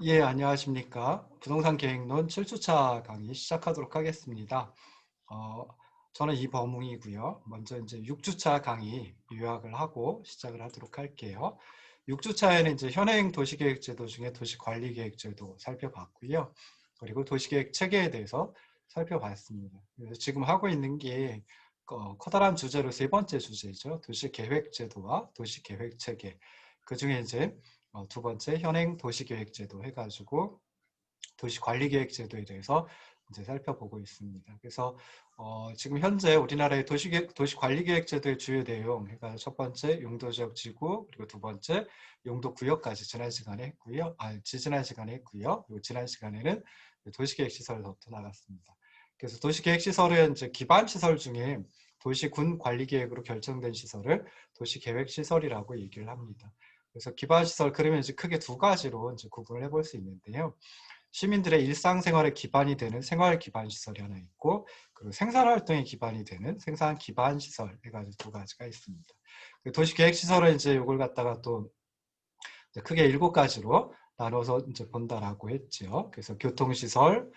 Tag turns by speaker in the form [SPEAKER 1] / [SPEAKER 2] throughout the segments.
[SPEAKER 1] 예, 안녕하십니까. 부동산 계획론 7주차 강의 시작하도록 하겠습니다. 어, 저는 이범웅이고요. 먼저 이제 6주차 강의 요약을 하고 시작을 하도록 할게요. 6주차에는 이제 현행 도시계획제도 중에 도시관리계획제도 살펴봤고요. 그리고 도시계획 체계에 대해서 살펴봤습니다. 그래서 지금 하고 있는 게 커다란 주제로 세 번째 주제죠. 도시계획제도와 도시계획체계. 그 중에 이제 두 번째 현행 도시계획제도 해가지고 도시관리계획제도에 대해서 이제 살펴보고 있습니다. 그래서 지금 현재 우리나라의 도시관리계획제도의 주요 내용 해가 첫 번째 용도지역지구, 그리고 두 번째 용도구역까지 지난 시간에 했고요. 지지난 시간에 했고요. 그리고 지난 시간에는 도시계획시설부터 나갔습니다. 그래서 도시계획시설은 이제 기반시설 중에 도시군 관리계획으로 결정된 시설을 도시계획시설이라고 얘기를 합니다. 그래서 기반시설 그러면 이제 크게 두 가지로 이제 구분을 해볼 수 있는데요. 시민들의 일상생활의 기반이 되는 생활 기반 시설이 하나 있고, 그리고 생산활동의 기반이 되는 생산 기반 시설 해가지고 두 가지가 있습니다. 도시계획 시설은 이제 이걸 갖다가 또 크게 7가지로 나눠서 이제 본다라고 했죠. 그래서 교통시설,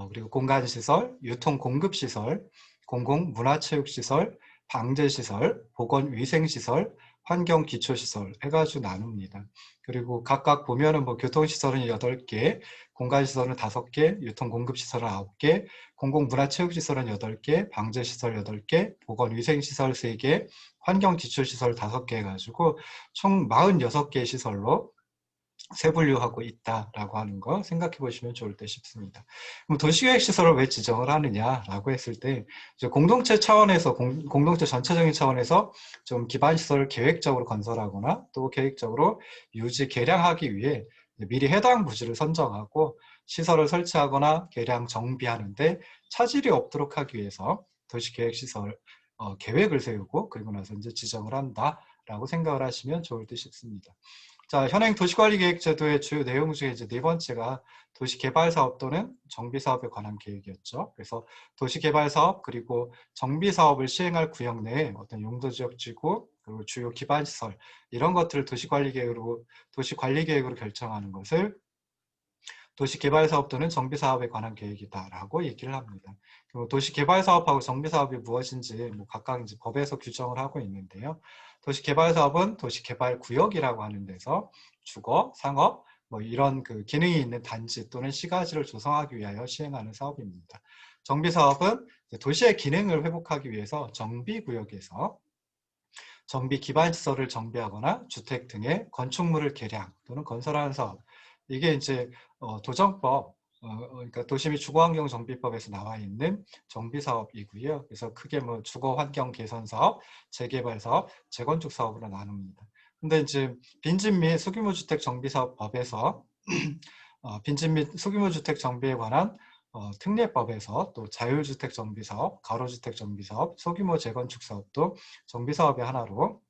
[SPEAKER 1] 그리고 공간시설, 유통공급시설, 공공문화체육시설, 방제시설, 보건위생시설, 환경기초시설 해가지고 나눕니다. 그리고 각각 보면은 뭐 교통시설은 8개, 공간시설은 5개, 유통공급시설은 9개, 공공문화체육시설은 8개, 방제시설 8개, 보건위생시설 3개, 환경기초시설 5개 해가지고 총 46개의 시설로 세분류하고 있다라고 하는 거 생각해 보시면 좋을 듯 싶습니다. 그럼 도시계획 시설을 왜 지정을 하느냐라고 했을 때 이제 공동체 차원에서 공동체 전체적인 차원에서 좀 기반 시설을 계획적으로 건설하거나 또 계획적으로 유지 개량하기 위해 미리 해당 부지를 선정하고 시설을 설치하거나 개량 정비하는데 차질이 없도록 하기 위해서 도시계획 시설 계획을 세우고 그리고 나서 이제 지정을 한다라고 생각을 하시면 좋을 듯 싶습니다. 자, 현행 도시관리계획제도의 주요 내용 중에 이제 네 번째가 도시개발사업 또는 정비사업에 관한 계획이었죠. 그래서 도시개발사업 그리고 정비사업을 시행할 구역 내에 어떤 용도지역지구 그리고 주요 기반시설 이런 것들을 도시관리계획으로 결정하는 것을 도시개발사업 또는 정비사업에 관한 계획이다라고 얘기를 합니다. 그리고 도시개발사업하고 정비사업이 무엇인지 뭐 각각 이제 법에서 규정을 하고 있는데요. 도시개발사업은 도시개발구역이라고 하는 데서 주거, 상업, 뭐 이런 그 기능이 있는 단지 또는 시가지를 조성하기 위하여 시행하는 사업입니다. 정비사업은 도시의 기능을 회복하기 위해서 정비구역에서 정비 기반시설을 정비하거나 주택 등의 건축물을 개량 또는 건설하는 사업. 이게 이제 도정법, 그러니까 도시 및 주거환경정비법에서 나와 있는 정비사업이고요. 그래서 크게 뭐 주거환경 개선 사업, 재개발 사업, 재건축 사업으로 나눕니다. 근데 이제 빈집 및 소규모 주택 정비사업법에서 빈집 및 소규모 주택 정비에 관한 특례법에서 또 자율주택 정비사업, 가로주택 정비사업, 소규모 재건축 사업도 정비사업의 하나로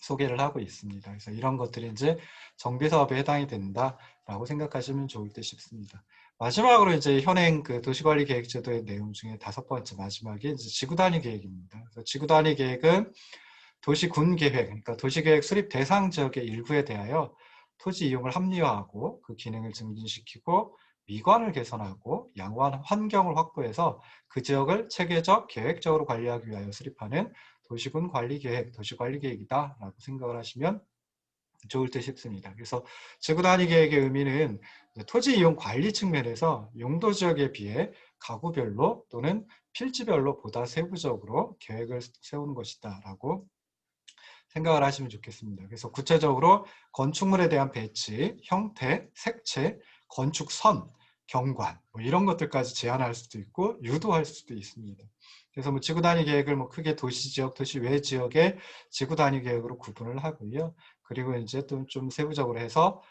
[SPEAKER 1] 소개를 하고 있습니다. 그래서 이런 것들이 이제 정비사업에 해당이 된다라고 생각하시면 좋을 듯 싶습니다. 마지막으로 이제 현행 그 도시관리계획제도의 내용 중에 5번째 마지막이 이제 지구단위 계획입니다. 그래서 지구단위 계획은 도시군 계획, 그러니까 도시계획 수립 대상 지역의 일부에 대하여 토지 이용을 합리화하고 그 기능을 증진시키고 미관을 개선하고 양호한 환경을 확보해서 그 지역을 체계적, 계획적으로 관리하기 위하여 수립하는 도시군 관리계획, 도시관리계획이다라고 생각을 하시면 좋을 듯 싶습니다. 그래서 지구단위 계획의 의미는 토지 이용 관리 측면에서 용도 지역에 비해 가구별로 또는 필지별로 보다 세부적으로 계획을 세우는 것이다라고 생각을 하시면 좋겠습니다. 그래서 구체적으로 건축물에 대한 배치, 형태, 색채, 건축선, 경관 뭐 이런 것들까지 제한할 수도 있고 유도할 수도 있습니다. 그래서 뭐 지구 단위 계획을 뭐 크게 도시 지역, 도시 외 지역의 지구 단위 계획으로 구분을 하고요. 그리고 이제 또 좀 세부적으로 해서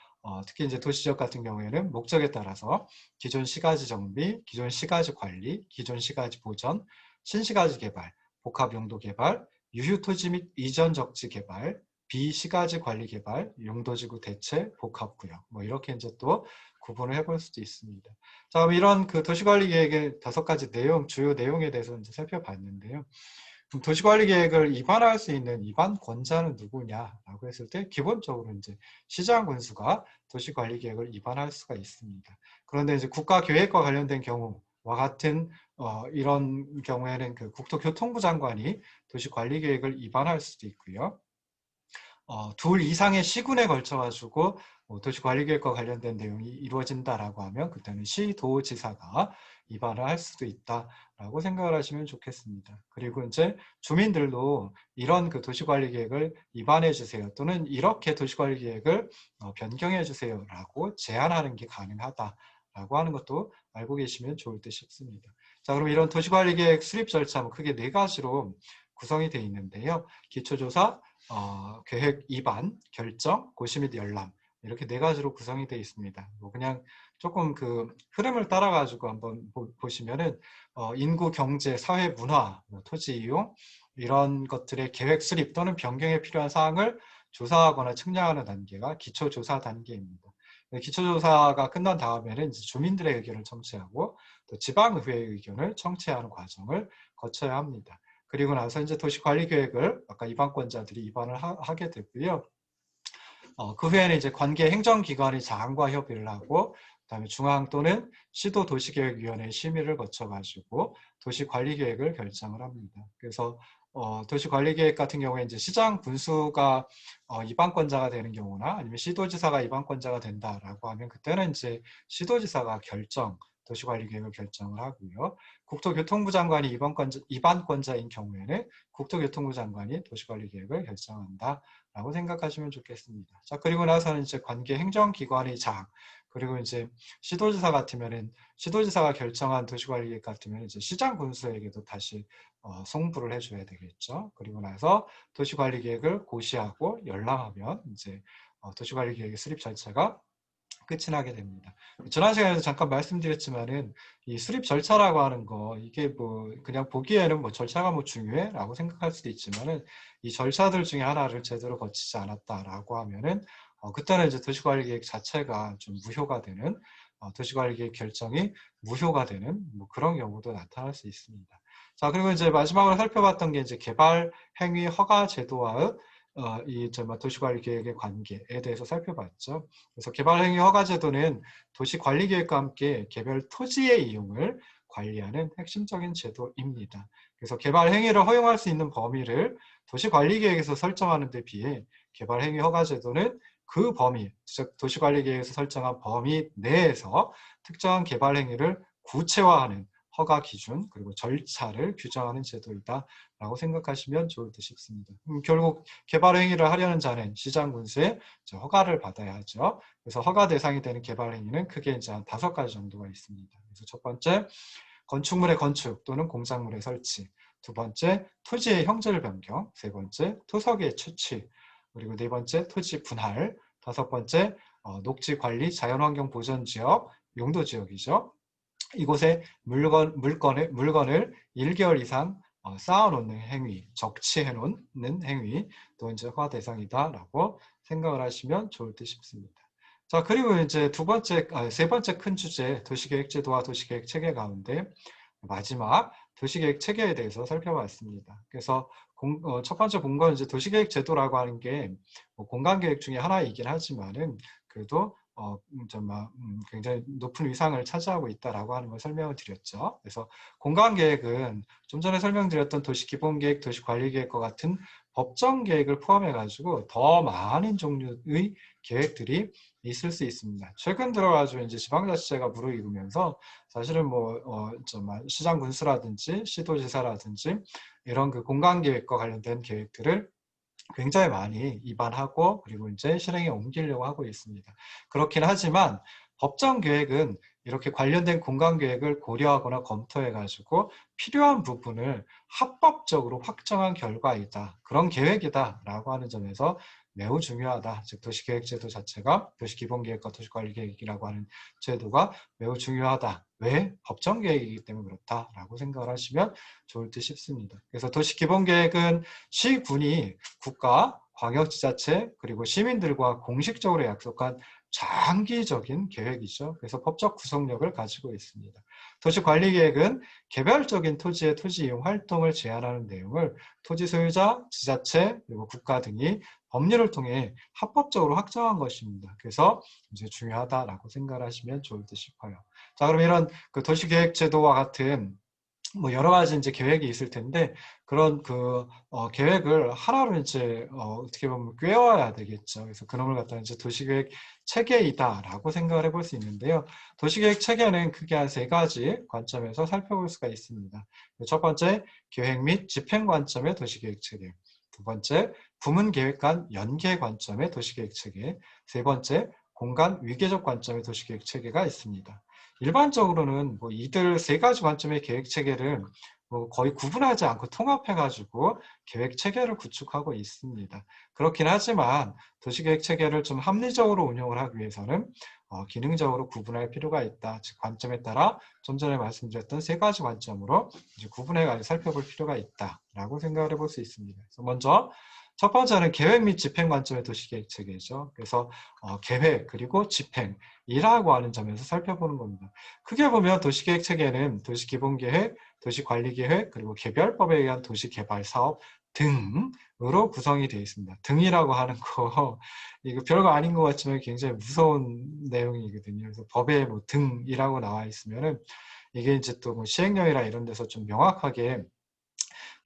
[SPEAKER 1] 특히 이제 도시 지역 같은 경우에는 목적에 따라서 기존 시가지 정비, 기존 시가지 관리, 기존 시가지 보전, 신시가지 개발, 복합 용도 개발, 유휴 토지 및 이전 적지 개발, 비시가지 관리 개발, 용도지구 대체, 복합구역 뭐 이렇게 이제 또 구분을 해볼 수도 있습니다. 자, 그럼 이런 그 도시관리 계획의 5가지 내용, 주요 내용에 대해서 이제 살펴봤는데요. 도시관리계획을 위반할 수 있는 위반권자는 누구냐라고 했을 때 기본적으로 이제 시장 군수가 도시관리계획을 위반할 수가 있습니다. 그런데 이제 국가계획과 관련된 경우와 같은 이런 경우에는 그 국토교통부 장관이 도시관리계획을 위반할 수도 있고요. 둘 이상의 시군에 걸쳐 가지고 도시관리계획과 관련된 내용이 이루어진다라고 하면 그때는 시도지사가 위반을 할 수도 있다라고 생각을 하시면 좋겠습니다. 그리고 이제 주민들도 이런 그 도시관리계획을 위반해 주세요 또는 이렇게 도시관리계획을 변경해 주세요라고 제안하는 게 가능하다라고 하는 것도 알고 계시면 좋을 듯 싶습니다. 자, 그럼 이런 도시관리계획 수립 절차는 크게 4가지로 구성이 되어 있는데요. 기초조사, 계획 위반, 결정, 고시 및 열람 이렇게 4가지로 구성이 되어 있습니다. 뭐 그냥 조금 그 흐름을 따라 가지고 한번 보시면은 인구, 경제, 사회, 문화, 토지 이용 이런 것들의 계획 수립 또는 변경에 필요한 사항을 조사하거나 측량하는 단계가 기초조사 단계입니다. 기초조사가 끝난 다음에는 이제 주민들의 의견을 청취하고 또 지방의회의 의견을 청취하는 과정을 거쳐야 합니다. 그리고 나서 이제 도시관리계획을 아까 위반권자들이 위반을 하게 되고요. 그 후에는 이제 관계 행정기관이 장과 협의를 하고 그다음에 중앙 또는 시도 도시계획위원회 심의를 거쳐가지고 도시관리계획을 결정을 합니다. 그래서 도시관리계획 같은 경우에 이제 시장 군수가 위반권자가 되는 경우나 아니면 시도지사가 위반권자가 된다라고 하면 그때는 이제 시도지사가 도시관리계획을 결정을 하고요. 국토교통부 장관이 위반권자인 경우에는 국토교통부 장관이 도시관리계획을 결정한다라고 생각하시면 좋겠습니다. 자, 그리고 나서는 이제 관계 행정기관의 장, 그리고 이제 시도지사 같으면은 시도지사가 결정한 도시관리계획 같으면 이제 시장 군수에게도 다시 송부를 해줘야 되겠죠. 그리고 나서 도시관리계획을 고시하고 열람하면 이제 도시관리계획의 수립 절차가 끝이 나게 됩니다. 지난 시간에도 잠깐 말씀드렸지만은 이 수립 절차라고 하는 거 이게 뭐 그냥 보기에는 뭐 절차가 뭐 중요해라고 생각할 수도 있지만은 이 절차들 중에 하나를 제대로 거치지 않았다라고 하면은 그때는 이제 도시관리계획 자체가 좀 무효가 되는 도시관리계획 결정이 무효가 되는 뭐 그런 경우도 나타날 수 있습니다. 자, 그리고 이제 마지막으로 살펴봤던 게 이제 개발 행위 허가 제도와의 이 도시관리계획의 관계에 대해서 살펴봤죠. 그래서 개발행위 허가제도는 도시관리계획과 함께 개별 토지의 이용을 관리하는 핵심적인 제도입니다. 그래서 개발행위를 허용할 수 있는 범위를 도시관리계획에서 설정하는 데 비해 개발행위 허가제도는 그 범위, 즉 도시관리계획에서 설정한 범위 내에서 특정한 개발행위를 구체화하는 허가 기준 그리고 절차를 규정하는 제도이다라고 생각하시면 좋을 듯 싶습니다. 결국 개발 행위를 하려는 자는 시장 군수의 허가를 받아야 하죠. 그래서 허가 대상이 되는 개발 행위는 크게 이제 한 5가지 정도가 있습니다. 그래서 첫 번째, 건축물의 건축 또는 공작물의 설치. 두 번째, 토지의 형질 변경. 세 번째, 토석의 채취. 그리고 네 번째, 토지 분할. 다섯 번째, 녹지 관리, 자연환경 보전 지역, 용도 지역이죠. 이곳에 물건을 1개월 이상 쌓아놓는 행위, 적치해 놓는 행위, 또 이제 허가 대상이다라고 생각을 하시면 좋을 듯 싶습니다. 자, 그리고 이제 세 번째 큰 주제, 도시계획 제도와 도시계획 체계 가운데 마지막 도시계획 체계에 대해서 살펴봤습니다. 그래서 첫 번째 본 건 이제 도시계획 제도라고 하는 게 공간계획 중에 하나이긴 하지만은 그래도 굉장히 높은 위상을 차지하고 있다라고 하는 걸 설명을 드렸죠. 그래서 공간계획은 좀 전에 설명드렸던 도시기본계획, 도시관리계획과 같은 법정계획을 포함해가지고 더 많은 종류의 계획들이 있을 수 있습니다. 최근 들어가지고 이제 지방자치제가 무르익으면서 사실은 시장 군수라든지 시도지사라든지 이런 그 공간계획과 관련된 계획들을 굉장히 많이 입안하고 그리고 이제 실행에 옮기려고 하고 있습니다. 그렇긴 하지만 법정 계획은 이렇게 관련된 공간 계획을 고려하거나 검토해 가지고 필요한 부분을 합법적으로 확정한 결과이다. 그런 계획이다 라고 하는 점에서 매우 중요하다. 즉 도시계획제도 자체가 도시기본계획과 도시관리계획이라고 하는 제도가 매우 중요하다. 왜? 법정계획이기 때문에 그렇다라고 생각을 하시면 좋을 듯 싶습니다. 그래서 도시기본계획은 시군이 국가, 광역지자체, 그리고 시민들과 공식적으로 약속한 장기적인 계획이죠. 그래서 법적 구속력을 가지고 있습니다. 도시관리계획은 개별적인 토지의 토지 이용 활동을 제한하는 내용을 토지 소유자, 지자체, 그리고 국가 등이 법률을 통해 합법적으로 확정한 것입니다. 그래서 이제 중요하다라고 생각을 하시면 좋을 듯 싶어요. 자, 그럼 이런 그 도시계획제도와 같은 뭐 여러 가지 이제 계획이 있을 텐데 그런 계획을 하나로 이제 어떻게 보면 꿰어야 되겠죠. 그래서 그놈을 갖다 이제 도시계획 체계이다라고 생각을 해볼 수 있는데요. 도시계획 체계는 크게 한 세 가지 관점에서 살펴볼 수가 있습니다. 첫 번째, 계획 및 집행 관점의 도시계획 체계. 두 번째, 부문계획 간 연계 관점의 도시계획 체계. 세 번째, 공간 위계적 관점의 도시계획 체계가 있습니다. 일반적으로는 뭐 이들 세 가지 관점의 계획 체계를 뭐 거의 구분하지 않고 통합해가지고 계획 체계를 구축하고 있습니다. 그렇긴 하지만 도시계획 체계를 좀 합리적으로 운영을 하기 위해서는 기능적으로 구분할 필요가 있다. 즉 관점에 따라 좀 전에 말씀드렸던 세 가지 관점으로 이제 구분해가지고 살펴볼 필요가 있다라고 생각을 해볼 수 있습니다. 그래서 먼저 첫 번째는 계획 및 집행 관점의 도시계획 체계죠. 그래서 계획 그리고 집행이라고 하는 점에서 살펴보는 겁니다. 크게 보면 도시계획 체계는 도시기본계획, 도시관리계획, 그리고 개별법에 의한 도시개발사업 등으로 구성이 되어 있습니다. 등이라고 하는 거 이거 별거 아닌 것 같지만 굉장히 무서운 내용이거든요. 그래서 법에 뭐 등이라고 나와 있으면은 이게 이제 또 뭐 시행령이나 이런 데서 좀 명확하게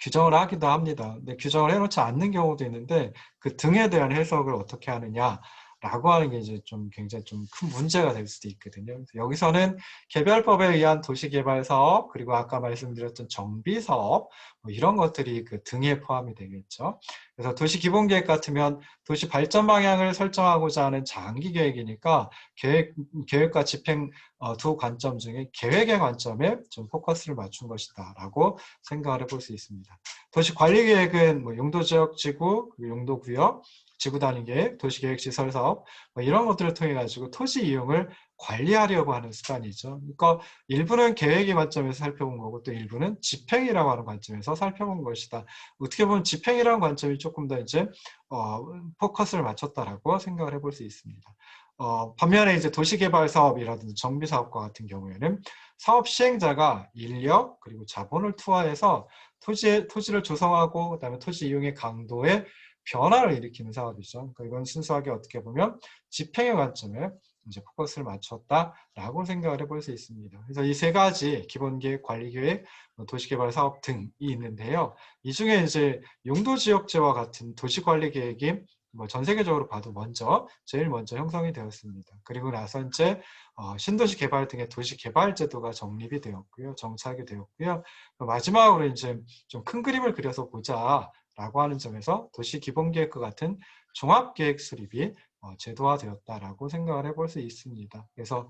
[SPEAKER 1] 규정을 하기도 합니다. 근데 규정을 해놓지 않는 경우도 있는데 그 등에 대한 해석을 어떻게 하느냐라고 하는 게 이제 좀 굉장히 좀 큰 문제가 될 수도 있거든요. 그래서 여기서는 개별법에 의한 도시개발 사업 그리고 아까 말씀드렸던 정비 사업 뭐 이런 것들이 그 등에 포함이 되겠죠. 그래서 도시기본계획 같으면 도시 발전 방향을 설정하고자 하는 장기 계획이니까 계획과 집행 두 관점 중에 계획의 관점에 좀 포커스를 맞춘 것이다라고 생각을 해볼 수 있습니다. 도시관리계획은 뭐 용도지역지구, 용도구역, 지구단위계획, 도시계획시설사업 뭐 이런 것들을 통해 가지고 토지 이용을 관리하려고 하는 수단이죠. 그러니까 일부는 계획의 관점에서 살펴본 거고 또 일부는 집행이라고 하는 관점에서 살펴본 것이다. 어떻게 보면 집행이라는 관점이 조금 더 이제 포커스를 맞췄다라고 생각을 해볼 수 있습니다. 반면에 이제 도시개발 사업이라든지 정비 사업과 같은 경우에는 사업 시행자가 인력 그리고 자본을 투하해서 토지를 조성하고 그다음에 토지 이용의 강도의 변화를 일으키는 사업이죠. 그러니까 이건 순수하게 어떻게 보면 집행의 관점에 이제 포커스를 맞췄다라고 생각을 해볼 수 있습니다. 그래서 이 세 가지 기본계획, 관리계획, 도시개발 사업 등이 있는데요. 이 중에 이제 용도지역제와 같은 도시관리계획이 뭐 전 세계적으로 봐도 제일 먼저 형성이 되었습니다. 그리고 나서 이제 신도시 개발 등의 도시 개발 제도가 정립이 되었고요, 정착이 되었고요. 마지막으로 이제 좀 큰 그림을 그려서 보자라고 하는 점에서 도시 기본계획과 같은 종합계획 수립이 제도화되었다라고 생각을 해볼 수 있습니다. 그래서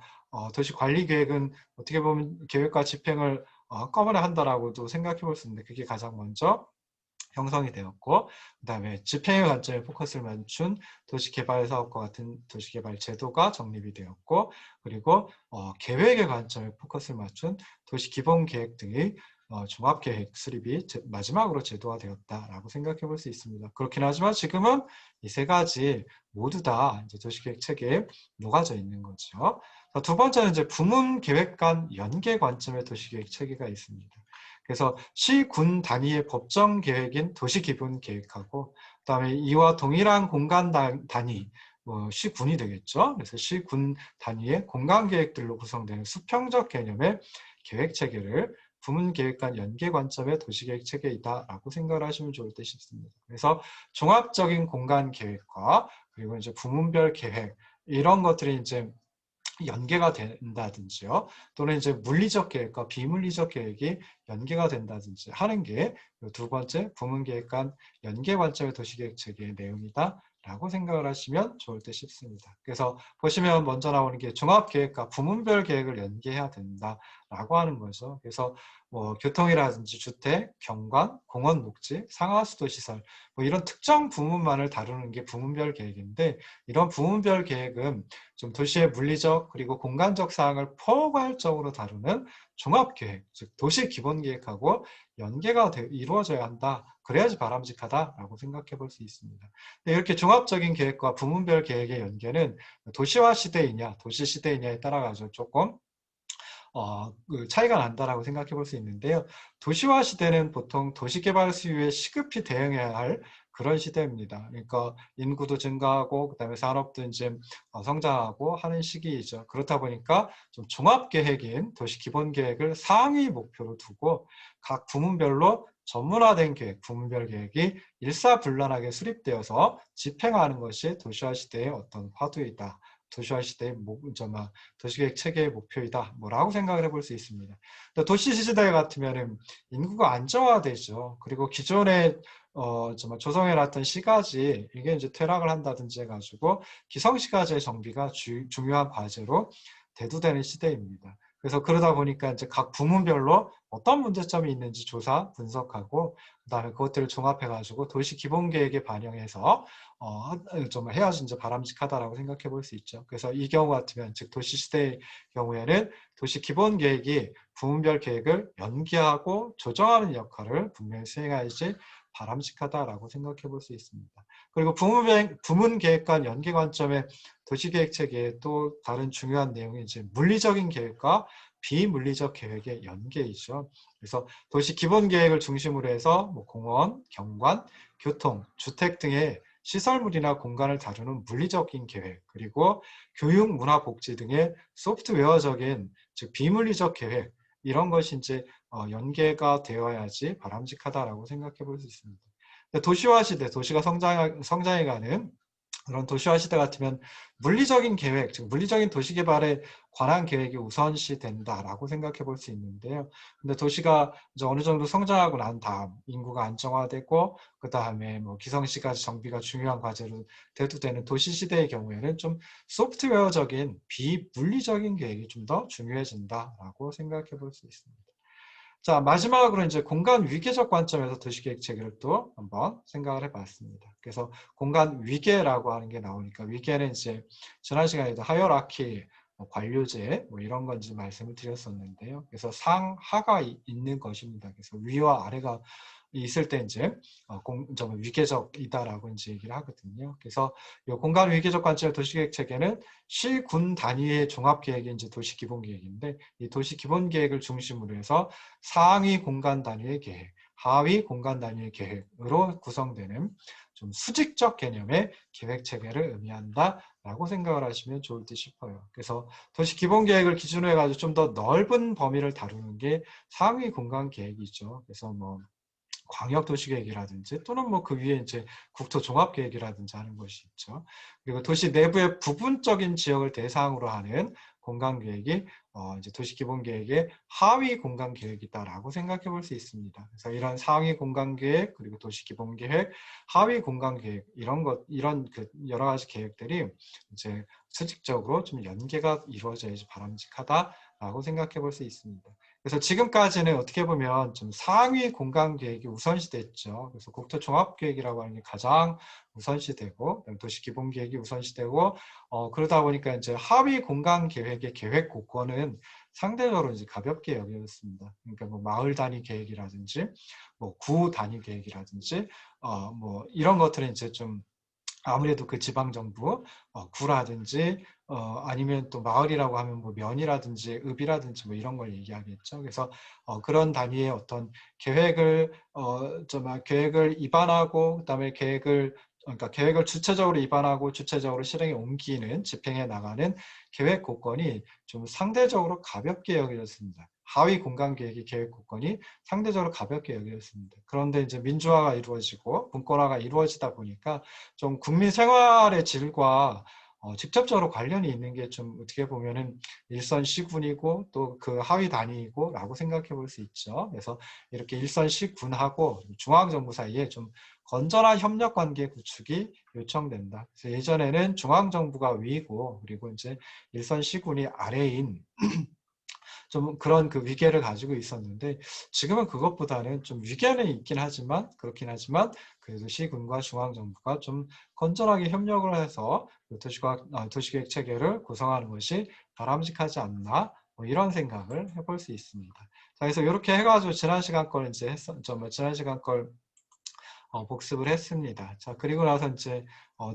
[SPEAKER 1] 도시관리계획은 어떻게 보면 계획과 집행을 한꺼번에 한다라고도 생각해 볼 수 있는데 그게 가장 먼저 형성이 되었고 그다음에 집행의 관점에 포커스를 맞춘 도시개발사업과 같은 도시개발 제도가 정립이 되었고 그리고 계획의 관점에 포커스를 맞춘 도시기본계획 등의 종합계획 수립이 마지막으로 제도화되었다라고 생각해 볼 수 있습니다. 그렇긴 하지만 지금은 이 세 가지 모두 다 이제 도시계획 체계에 녹아져 있는 거죠. 두 번째는 이제 부문계획 간 연계 관점의 도시계획 체계가 있습니다. 그래서 시, 군 단위의 법정 계획인 도시기본계획하고 그다음에 이와 동일한 공간 단위, 시군이 되겠죠. 그래서 시군 단위의 공간계획들로 구성되는 수평적 개념의 계획체계를 부문계획 간 연계 관점의 도시계획 체계이다라고 생각을 하시면 좋을 듯 싶습니다. 그래서 종합적인 공간계획과 그리고 이제 부문별 계획 이런 것들이 이제 연계가 된다든지요. 또는 이제 물리적 계획과 비물리적 계획이 연계가 된다든지 하는 게 두 번째 부문계획 간 연계 관점의 도시계획 체계의 내용이다. 라고 생각을 하시면 좋을 듯 싶습니다. 그래서 보시면 먼저 나오는 게 종합계획과 부문별 계획을 연계해야 된다라고 하는 거죠. 그래서 뭐 교통이라든지 주택, 경관, 공원, 녹지, 상하수도 시설 뭐 이런 특정 부문만을 다루는 게 부문별 계획인데 이런 부문별 계획은 좀 도시의 물리적 그리고 공간적 사항을 포괄적으로 다루는 종합계획, 즉 도시 기본계획하고 연계가 이루어져야 한다. 그래야지 바람직하다라고 생각해 볼 수 있습니다. 이렇게 종합적인 계획과 부문별 계획의 연계는 도시화 시대이냐, 도시 시대이냐에 따라 가지고 조금 그 차이가 난다라고 생각해 볼 수 있는데요. 도시화 시대는 보통 도시개발 수요에 시급히 대응해야 할 그런 시대입니다. 그러니까 인구도 증가하고 그다음에 산업도 이제 성장하고 하는 시기이죠. 그렇다 보니까 좀 종합계획인 도시기본계획을 상위 목표로 두고 각 부문별로 전문화된 계획, 부문별 계획이 일사불란하게 수립되어서 집행하는 것이 도시화 시대의 어떤 화두이다. 도시화 시대의 도시계획 체계의 목표이다. 뭐라고 생각을 해볼 수 있습니다. 도시 시대 같으면은 인구가 안정화되죠. 그리고 기존에 조성해놨던 시가지 이게 이제 퇴락을 한다든지 해가지고 기성시가지의 정비가 중요한 과제로 대두되는 시대입니다. 그래서 그러다 보니까 이제 각 부문별로 어떤 문제점이 있는지 조사, 분석하고 그다음에 그것들을 종합해가지고 도시 기본계획에 반영해서 좀 해야지 이제 바람직하다라고 생각해 볼 수 있죠. 그래서 이 경우 같으면 즉 도시 시대의 경우에는 도시 기본계획이 부문별 계획을 연계하고 조정하는 역할을 분명히 수행해야지 바람직하다라고 생각해 볼 수 있습니다. 그리고 부문 계획과 연계 관점의 도시계획 체계의 또 다른 중요한 내용이 이제 물리적인 계획과 비물리적 계획의 연계이죠. 그래서 도시 기본 계획을 중심으로 해서 뭐 공원, 경관, 교통, 주택 등의 시설물이나 공간을 다루는 물리적인 계획, 그리고 교육, 문화, 복지 등의 소프트웨어적인 즉 비물리적 계획 이런 것이 이제 연계가 되어야지 바람직하다라고 생각해 볼 수 있습니다. 도시화 시대, 도시가 성장해가는 그런 도시화 시대 같으면 물리적인 계획, 즉 물리적인 도시 개발에 관한 계획이 우선시 된다라고 생각해 볼 수 있는데요. 근데 도시가 이제 어느 정도 성장하고 난 다음 인구가 안정화되고 그 다음에 뭐 기성시까지 정비가 중요한 과제로 대두되는 도시 시대의 경우에는 좀 소프트웨어적인 비물리적인 계획이 좀 더 중요해진다라고 생각해 볼 수 있습니다. 자, 마지막으로 이제 공간 위계적 관점에서 도시계획 체계를 또 한번 생각을 해봤습니다. 그래서 공간 위계라고 하는 게 나오니까 위계는 이제 지난 시간에도 하이어라키, 관료제 뭐 이런 건지 말씀을 드렸었는데요. 그래서 상하가 있는 것입니다. 그래서 위와 아래가 있을 때 이제 위계적이다라고 이제 얘기를 하거든요. 그래서 이 공간 위계적 관점의 도시계획 체계는 시군 단위의 종합계획이 이제 도시기본계획인데 이 도시기본계획을 중심으로 해서 상위 공간 단위의 계획, 하위 공간 단위의 계획으로 구성되는 좀 수직적 개념의 계획 체계를 의미한다라고 생각을 하시면 좋을 듯 싶어요. 그래서 도시 기본 계획을 기준으로 해가지고 좀 더 넓은 범위를 다루는 게 상위 공간 계획이죠. 그래서 뭐 광역도시계획이라든지 또는 뭐 그 위에 이제 국토종합계획이라든지 하는 것이 있죠. 그리고 도시 내부의 부분적인 지역을 대상으로 하는 공간계획이 이제 도시기본계획의 하위 공간계획이다라고 생각해 볼 수 있습니다. 그래서 이런 상위 공간계획 그리고 도시기본계획, 하위 공간계획 이런 그 여러 가지 계획들이 이제 수직적으로 좀 연계가 이루어져야지 바람직하다라고 생각해 볼 수 있습니다. 그래서 지금까지는 어떻게 보면 좀 상위 공간 계획이 우선시됐죠. 그래서 국토종합계획이라고 하는 게 가장 우선시되고 도시기본계획이 우선시되고 그러다 보니까 이제 하위 공간 계획의 계획 고권은 상대적으로 이제 가볍게 여겨졌습니다. 그러니까 뭐 마을 단위 계획이라든지 뭐 구 단위 계획이라든지 뭐 이런 것들은 이제 좀 아무래도 그 지방정부 구라든지 아니면 또 마을이라고 하면 뭐 면이라든지 읍이라든지 뭐 이런 걸 얘기하겠죠. 그래서 그런 단위의 어떤 계획을 계획을 입안하고 그다음에 그러니까 계획을 주체적으로 입안하고 주체적으로 실행에 옮기는 집행해 나가는 계획 고건이 좀 상대적으로 가볍게 여겨졌습니다. 하위 공간 계획의 계획 고건이 상대적으로 가볍게 여겨졌습니다. 그런데 이제 민주화가 이루어지고 분권화가 이루어지다 보니까 좀 국민 생활의 질과 직접적으로 관련이 있는 게 좀 어떻게 보면은 일선 시군이고 또 그 하위 단위이고 라고 생각해 볼 수 있죠. 그래서 이렇게 일선 시군하고 중앙정부 사이에 좀 건전한 협력 관계 구축이 요청된다. 그래서 예전에는 중앙정부가 위고 그리고 이제 일선 시군이 아래인 좀 그런 그 위계를 가지고 있었는데 지금은 그것보다는 좀 위계는 있긴 하지만 그렇긴 하지만 그래도 시군과 중앙정부가 좀 건전하게 협력을 해서 도시계획 체계를 구성하는 것이 바람직하지 않나 뭐 이런 생각을 해볼 수 있습니다. 자, 그래서 이렇게 해가지고 지난 시간 걸 이제 지난 시간 걸 복습을 했습니다. 자, 그리고 나서 이제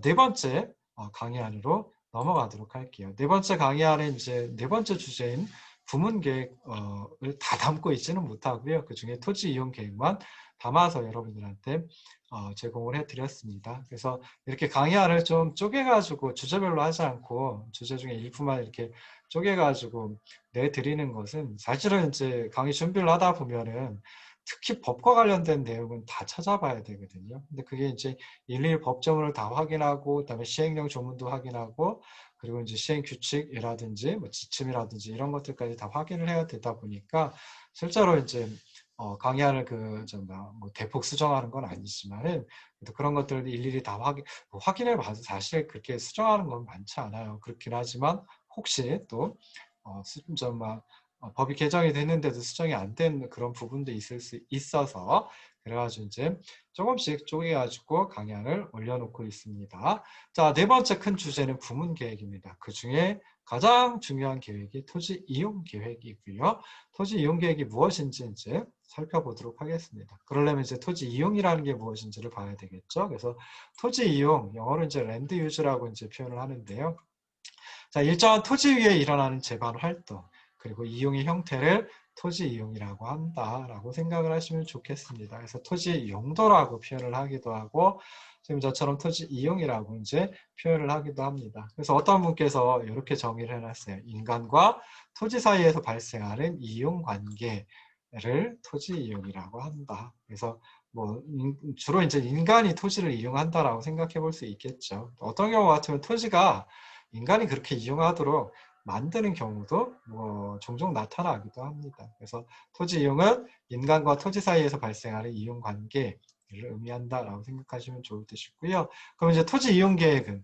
[SPEAKER 1] 네 번째 강의안으로 넘어가도록 할게요. 네 번째 강의안은 이제 네 번째 주제인 부문 계획을 다 담고 있지는 못하고요. 그 중에 토지 이용 계획만 담아서 여러분들한테 제공을 해드렸습니다. 그래서 이렇게 강의안을 좀 쪼개가지고 주제별로 하지 않고 주제 중에 일부만 이렇게 쪼개가지고 내드리는 것은 사실은 이제 강의 준비를 하다 보면은 특히 법과 관련된 내용은 다 찾아봐야 되거든요. 근데 그게 이제 일일이 법조문을 다 확인하고, 그다음에 시행령 조문도 확인하고, 그리고 이제 시행 규칙이라든지 뭐 지침이라든지 이런 것들까지 다 확인을 해야 되다 보니까 실제로 이제 강의안을 뭐 대폭 수정하는 건 아니지만은 그런 것들을 일일이 다 확인해 봐도 사실 그렇게 수정하는 건 많지 않아요. 그렇긴 하지만 혹시 또 법이 개정이 됐는데도 수정이 안 된 그런 부분도 있을 수 있어서 그래가지고 이제 조금씩 쪼개가지고 강의안을 올려놓고 있습니다. 자, 네 번째 큰 주제는 부문 계획입니다. 그 중에 가장 중요한 계획이 토지 이용 계획이고요. 토지 이용 계획이 무엇인지 이제 살펴보도록 하겠습니다. 그러려면 이제 토지 이용이라는 게 무엇인지를 봐야 되겠죠. 그래서 토지 이용, 영어로 이제 랜드 유즈라고 이제 표현을 하는데요. 자, 일정한 토지 위에 일어나는 재반 활동, 그리고 이용의 형태를 토지 이용이라고 한다라고 생각을 하시면 좋겠습니다. 그래서 토지 용도라고 표현을 하기도 하고 지금 저처럼 토지 이용이라고 이제 표현을 하기도 합니다. 그래서 어떤 분께서 이렇게 정의를 해놨어요. 인간과 토지 사이에서 발생하는 이용 관계를 토지 이용이라고 한다. 그래서 뭐 주로 이제 인간이 토지를 이용한다라고 생각해 볼 수 있겠죠. 어떤 경우 같으면 토지가 인간이 그렇게 이용하도록 만드는 경우도 뭐 종종 나타나기도 합니다. 그래서 토지 이용은 인간과 토지 사이에서 발생하는 이용 관계를 의미한다라고 생각하시면 좋을 듯이고요. 그럼 이제 토지 이용 계획은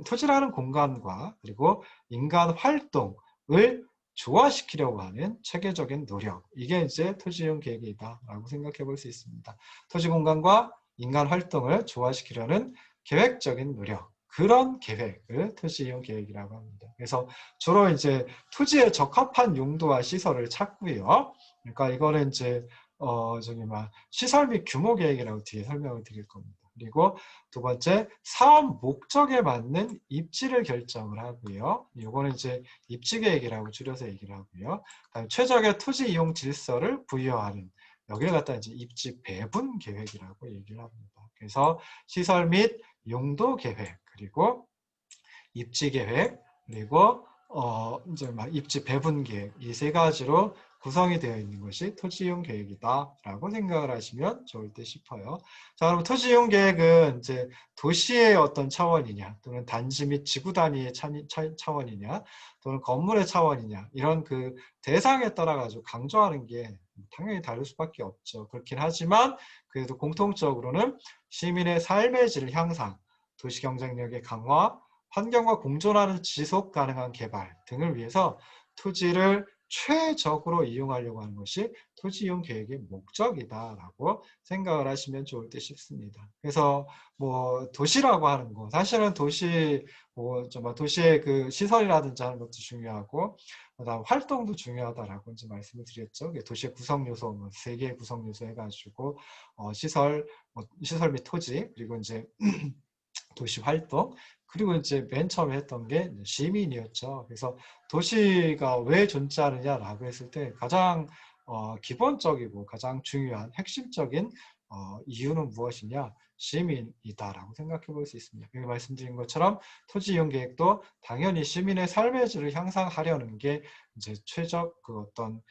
[SPEAKER 1] 토지라는 공간과 그리고 인간 활동을 조화시키려고 하는 체계적인 노력. 이게 이제 토지 이용 계획이다라고 생각해 볼 수 있습니다. 토지 공간과 인간 활동을 조화시키려는 계획적인 노력. 그런 계획을 토지 이용 계획이라고 합니다. 그래서 주로 이제 토지에 적합한 용도와 시설을 찾고요. 그러니까 이거는 이제 시설 및 규모 계획이라고 뒤에 설명을 드릴 겁니다. 그리고 두 번째, 사업 목적에 맞는 입지를 결정을 하고요. 이거는 이제 입지 계획이라고 줄여서 얘기를 하고요. 그다음에 최적의 토지 이용 질서를 부여하는 여기를 갖다 이제 입지 배분 계획이라고 얘기를 합니다. 그래서 시설 및 용도 계획, 그리고 입지 계획, 그리고 이제 입지 배분 계획 이 세 가지로 구성이 되어 있는 것이 토지 이용 계획이다라고 생각을 하시면 좋을 듯 싶어요. 자, 그럼 토지 이용 계획은 이제 도시의 어떤 차원이냐, 또는 단지 및 지구 단위의 차원이냐, 또는 건물의 차원이냐 이런 그 대상에 따라 가지고 강조하는 게 당연히 다를 수밖에 없죠. 그렇긴 하지만 그래도 공통적으로는 시민의 삶의 질 향상, 도시 경쟁력의 강화, 환경과 공존하는 지속 가능한 개발 등을 위해서 토지를 최적으로 이용하려고 하는 것이 토지 이용 계획의 목적이다라고 생각을 하시면 좋을 듯 싶습니다. 그래서 뭐 도시라고 하는 거 사실은 도시의 그 시설이라든지 하는 것도 중요하고 그다음 활동도 중요하다라고 이제 말씀을 드렸죠. 도시의 구성 요소 뭐 3개의 구성 요소 해가지고 시설 및 토지 그리고 이제 도시 활동 그리고 이제 맨 처음에 했던 게 시민이었죠. 그래서 도시가 왜 존재하느냐라고 했을 때 가장 기본적이고 가장 중요한 핵심적인 이유는 무엇이냐? 시민이다라고 생각해 볼 수 있습니다. 여기 말씀드린 것처럼 토지 이용 계획도 당연히 시민의 삶의 질을 향상하려는 게 이제 최적 그 어떤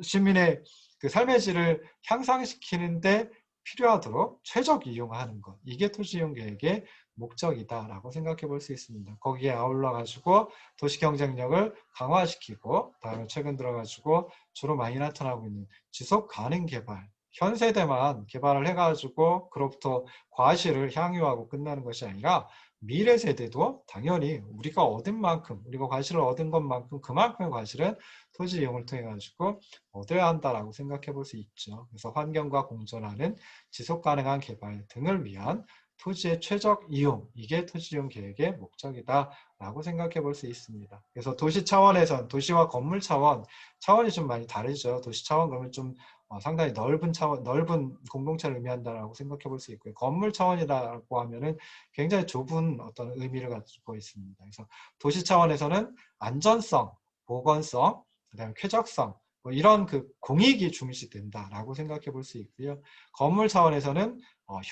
[SPEAKER 1] 시민의 그 삶의 질을 향상시키는데 필요하도록 최적 이용하는 것. 이게 토지 이용 계획의 목적이다라고 생각해 볼 수 있습니다. 거기에 아울러 가지고 도시 경쟁력을 강화시키고 다음에 최근 들어 가지고 주로 많이 나타나고 있는 지속 가능 개발. 현 세대만 개발을 해가지고 그로부터 과실을 향유하고 끝나는 것이 아니라 미래 세대도 당연히 우리가 얻은 만큼, 우리가 과실을 얻은 것만큼 그만큼의 과실은 토지 이용을 통해 가지고 얻어야 한다라고 생각해 볼 수 있죠. 그래서 환경과 공존하는 지속 가능한 개발 등을 위한 토지의 최적 이용, 이게 토지 이용 계획의 목적이다라고 생각해 볼 수 있습니다. 그래서 도시 차원에선 도시와 건물 차원이 좀 많이 다르죠. 도시 차원 그러면 좀 상당히 넓은 차원, 넓은 공동체를 의미한다라고 생각해 볼 수 있고요. 건물 차원이라고 하면은 굉장히 좁은 어떤 의미를 가지고 있습니다. 그래서 도시 차원에서는 안전성, 보건성, 그다음에 쾌적성 뭐 이런 그 공익이 중시된다라고 생각해 볼 수 있고요. 건물 차원에서는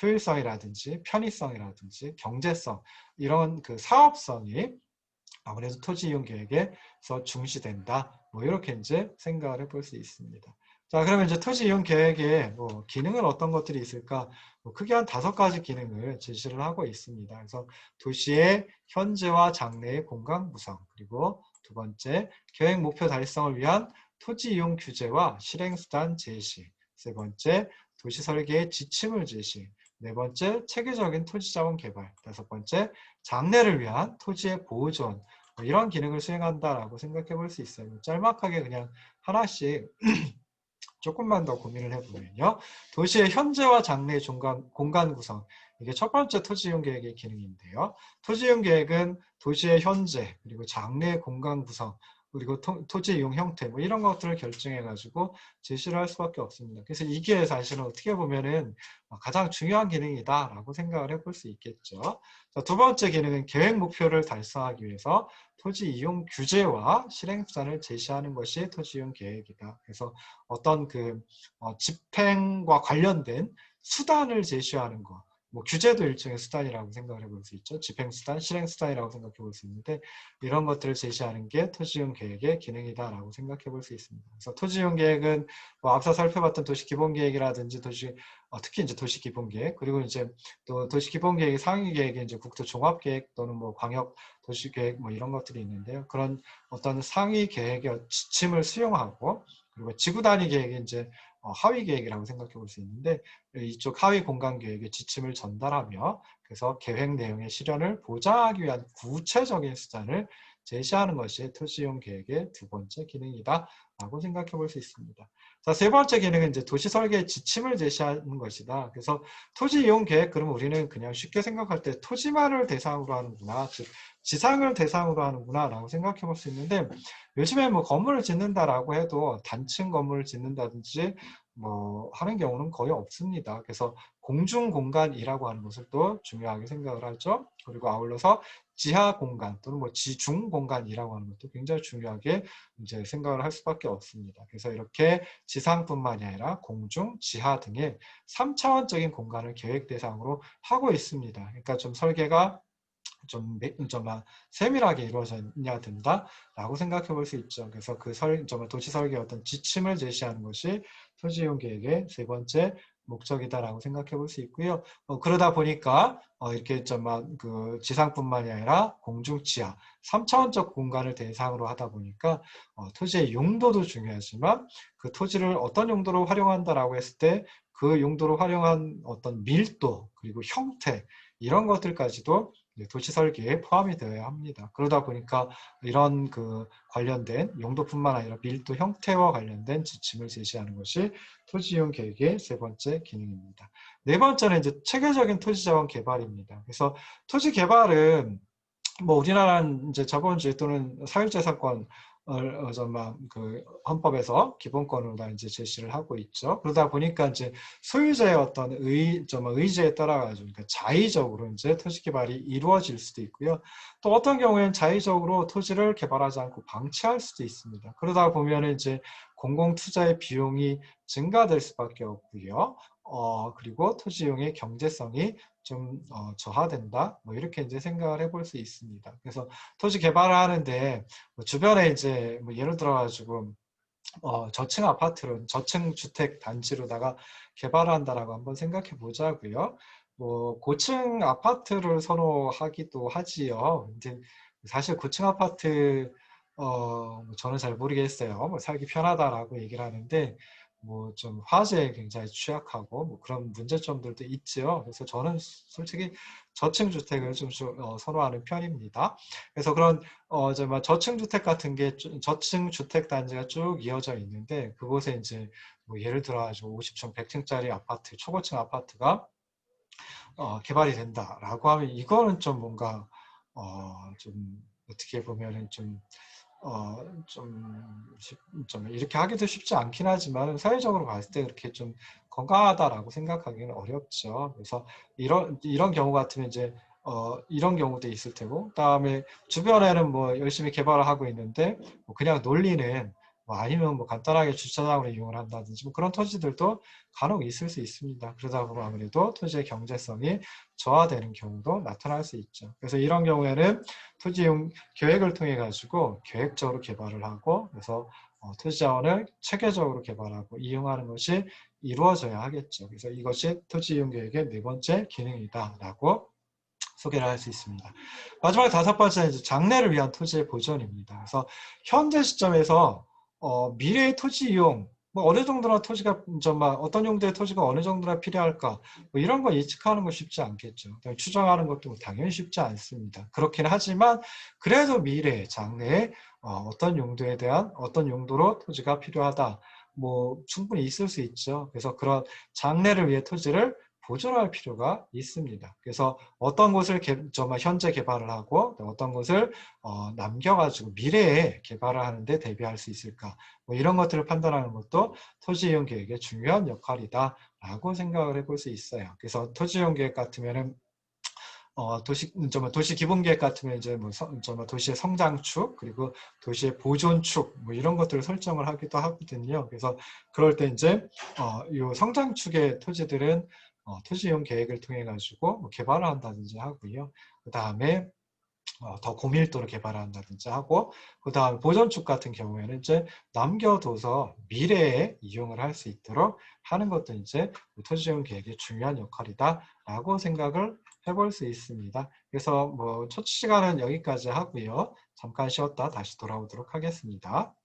[SPEAKER 1] 효율성이라든지 편의성이라든지 경제성 이런 그 사업성이 아무래도 토지 이용 계획에서 중시된다. 뭐 이렇게 이제 생각을 해볼 수 있습니다. 자, 그러면 이제 토지 이용 계획에 뭐 기능은 어떤 것들이 있을까? 뭐 크게 한 5가지 기능을 제시를 하고 있습니다. 그래서 도시의 현재와 장래의 공간 구성, 그리고 두 번째 계획 목표 달성을 위한 토지 이용 규제와 실행 수단 제시, 세 번째 도시 설계의 지침을 제시, 네 번째 체계적인 토지 자원 개발, 다섯 번째 장래를 위한 토지의 보존, 뭐 이런 기능을 수행한다라고 생각해 볼 수 있어요. 짤막하게 그냥 하나씩 조금만 더 고민을 해보면요. 도시의 현재와 장래의 공간 구성. 이게 첫 번째 토지이용 계획의 기능인데요. 토지이용 계획은 도시의 현재, 그리고 장래의 공간 구성, 그리고 토지 이용 형태, 뭐 이런 것들을 결정해가지고 제시를 할 수밖에 없습니다. 그래서 이게 사실은 어떻게 보면은 가장 중요한 기능이다라고 생각을 해볼 수 있겠죠. 자, 두 번째 기능은 계획 목표를 달성하기 위해서 토지 이용 규제와 실행 수단을 제시하는 것이 토지 이용 계획이다. 그래서 어떤 그 집행과 관련된 수단을 제시하는 것, 뭐 규제도 일종의 수단이라고 생각을 해볼 수 있죠. 집행수단, 실행수단이라고 생각해 볼 수 있는데 이런 것들을 제시하는 게 토지이용 계획의 기능이다라고 생각해 볼 수 있습니다. 그래서 토지이용 계획은 뭐 앞서 살펴봤던 도시기본계획이라든지 특히 이제 도시기본계획 그리고 이제 또 도시기본계획의 상위 계획이 이제 국토종합계획 또는 뭐 광역 도시계획 뭐 이런 것들이 있는데요. 그런 어떤 상위 계획의 지침을 수용하고 그리고 지구 단위 계획이 이제 하위 계획이라고 생각해 볼 수 있는데 이쪽 하위 공간 계획의 지침을 전달하며 그래서 계획 내용의 실현을 보장하기 위한 구체적인 수단을 제시하는 것이 토지이용 계획의 두 번째 기능이다라고 생각해 볼 수 있습니다. 자, 세 번째 기능은 이제 도시 설계의 지침을 제시하는 것이다. 그래서 토지 이용 계획 그러면 우리는 그냥 쉽게 생각할 때 토지만을 대상으로 하는구나, 즉 지상을 대상으로 하는구나라고 생각해 볼 수 있는데 요즘에 뭐 건물을 짓는다라고 해도 단층 건물을 짓는다든지 뭐 하는 경우는 거의 없습니다. 그래서 공중 공간이라고 하는 것을 또 중요하게 생각을 하죠. 그리고 아울러서 지하 공간 또는 뭐 지중 공간이라고 하는 것도 굉장히 중요하게 이제 생각을 할 수밖에 없습니다. 그래서 이렇게 지상뿐만이 아니라 공중, 지하 등의 3차원적인 공간을 계획 대상으로 하고 있습니다. 그러니까 좀 설계가 좀 세밀하게 이루어져야 된다라고 생각해 볼 수 있죠. 그래서 그 도시 설계의 어떤 지침을 제시하는 것이 토지 이용 계획의 세 번째 목적이다라고 생각해 볼 수 있고요. 그러다 보니까 이렇게 그 지상뿐만이 아니라 공중, 지하 3차원적 공간을 대상으로 하다 보니까 토지의 용도도 중요하지만 그 토지를 어떤 용도로 활용한다라고 했을 때 그 용도로 활용한 어떤 밀도 그리고 형태 이런 것들까지도 도시 설계에 포함이 되어야 합니다. 그러다 보니까 이런 그 관련된 용도뿐만 아니라 밀도 형태와 관련된 지침을 제시하는 것이 토지 이용 계획의 세 번째 기능입니다. 네 번째는 이제 체계적인 토지 자원 개발입니다. 그래서 토지 개발은 뭐 우리나라는 이제 자본주의 또는 사유재산권 그 헌법에서 기본권으로 다 이제 제시를 하고 있죠. 그러다 보니까 이제 소유자의 어떤 의지에 따라 가지고 그러니까 자의적으로 이제 토지 개발이 이루어질 수도 있고요. 또 어떤 경우에는 자의적으로 토지를 개발하지 않고 방치할 수도 있습니다. 그러다 보면 이제 공공 투자의 비용이 증가될 수밖에 없고요. 그리고 토지 이용의 경제성이 좀 저하된다. 뭐 이렇게 이제 생각을 해볼 수 있습니다. 그래서 토지 개발을 하는데 뭐 주변에 이제 뭐 예를 들어 가지고 저층 아파트로 저층 주택 단지로다가 개발을 한다라고 한번 생각해 보자고요. 뭐 고층 아파트를 선호하기도 하지요. 이제 사실 고층 아파트 저는 잘 모르겠어요. 뭐 살기 편하다라고 얘기를 하는데 뭐 좀 화재에 굉장히 취약하고 뭐 그런 문제점들도 있지요. 그래서 저는 솔직히 저층 주택을 좀 선호하는 편입니다. 그래서 그런 정말 저층 주택 같은 게 저층 주택 단지가 쭉 이어져 있는데 그곳에 이제 뭐 예를 들어 가지고 50층, 100층짜리 아파트, 초고층 아파트가 개발이 된다라고 하면 이거는 좀 뭔가 좀 어떻게 보면은 좀 이렇게 하기도 쉽지 않긴 하지만 사회적으로 봤을 때 그렇게 좀 건강하다라고 생각하기는 어렵죠. 그래서 이런 경우 같으면 이제 이런 경우도 있을 테고, 그다음에 주변에는 뭐 열심히 개발을 하고 있는데 뭐 그냥 놀리는 뭐 아니면 뭐 간단하게 주차장으로 이용을 한다든지 뭐 그런 토지들도 간혹 있을 수 있습니다. 그러다 보면 아무래도 토지의 경제성이 저하되는 경우도 나타날 수 있죠. 그래서 이런 경우에는 토지 이용 계획을 통해 가지고 계획적으로 개발을 하고 그래서 토지 자원을 체계적으로 개발하고 이용하는 것이 이루어져야 하겠죠. 그래서 이것이 토지 이용 계획의 네 번째 기능이다라고 소개를 할 수 있습니다. 마지막에 다섯 번째는 이제 장래를 위한 토지의 보존입니다. 그래서 현재 시점에서 미래의 토지 이용, 뭐 어느 정도나 토지가 정말 어떤 용도의 토지가 어느 정도나 필요할까, 뭐 이런 거 예측하는 거 쉽지 않겠죠. 추정하는 것도 당연히 쉽지 않습니다. 그렇긴 하지만 그래도 미래, 장래에 어떤 용도에 대한 어떤 용도로 토지가 필요하다, 뭐 충분히 있을 수 있죠. 그래서 그런 장래를 위해 토지를 보존할 필요가 있습니다. 그래서 어떤 곳을 정말 현재 개발을 하고 어떤 곳을 남겨가지고 미래에 개발을 하는데 대비할 수 있을까, 뭐 이런 것들을 판단하는 것도 토지이용 계획의 중요한 역할이다라고 생각을 해볼 수 있어요. 그래서 토지이용 계획 같으면은 도시 기본 계획 같으면 이제 뭐 도시의 성장축 그리고 도시의 보존축 뭐 이런 것들을 설정을 하기도 하거든요. 그래서 그럴 때 이제 이 성장축의 토지들은 토지 이용 계획을 통해 가지고 뭐 개발을 한다든지 하고요. 그 다음에 더 고밀도로 개발을 한다든지 하고 그 다음 보존축 같은 경우에는 이제 남겨둬서 미래에 이용을 할 수 있도록 하는 것도 이제 토지 이용 계획의 중요한 역할이다라고 생각을 해볼 수 있습니다. 그래서 뭐 첫 시간은 여기까지 하고요. 잠깐 쉬었다 다시 돌아오도록 하겠습니다.